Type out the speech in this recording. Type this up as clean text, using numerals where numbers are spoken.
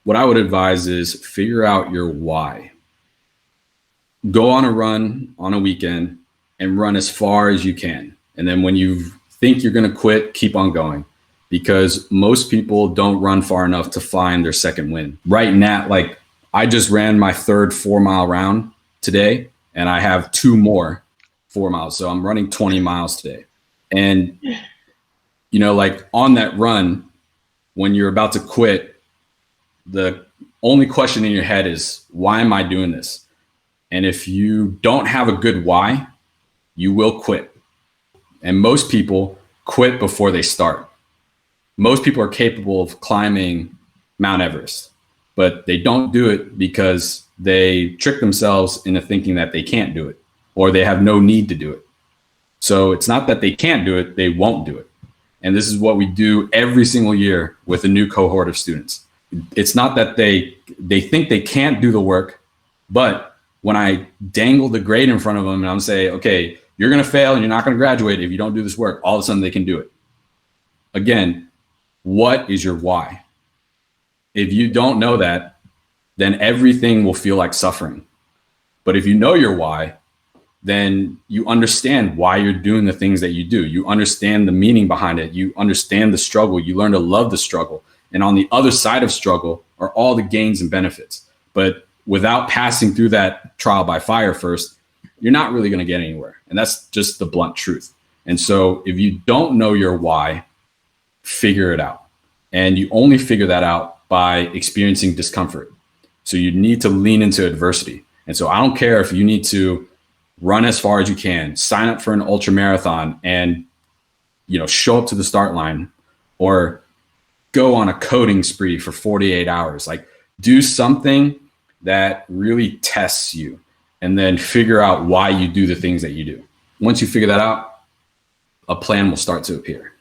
what I would advise is figure out your why. Go on a run on a weekend and run as far as you can. And then when you think you're going to quit, keep on going, because most people don't run far enough to find their second win. Right now, like I just ran my third 4-mile round today and I have 2 more 4 miles. So I'm running 20 miles today. And, you know, like on that run, when you're about to quit, the only question in your head is, why am I doing this? And if you don't have a good why, you will quit. And most people quit before they start. Most people are capable of climbing Mount Everest, but they don't do it because they trick themselves into thinking that they can't do it or they have no need to do it. So it's not that they can't do it, they won't do it. And this is what we do every single year with a new cohort of students. It's not that they think they can't do the work, but when I dangle the grade in front of them and I'm saying, okay, you're going to fail and you're not going to graduate if you don't do this work, all of a sudden they can do it. Again, what is your why? If you don't know that, then everything will feel like suffering. But if you know your why, then you understand why you're doing the things that you do. You understand the meaning behind it. You understand the struggle. You learn to love the struggle. And on the other side of struggle are all the gains and benefits. But without passing through that trial by fire first, you're not really going to get anywhere. And that's just the blunt truth. And so if you don't know your why, figure it out. And you only figure that out by experiencing discomfort. So you need to lean into adversity. And so I don't care if you need to run as far as you can, sign up for an ultra marathon and, you know, show up to the start line, or go on a coding spree for 48 hours. Like, do something that really tests you and then figure out why you do the things that you do. Once you figure that out, a plan will start to appear.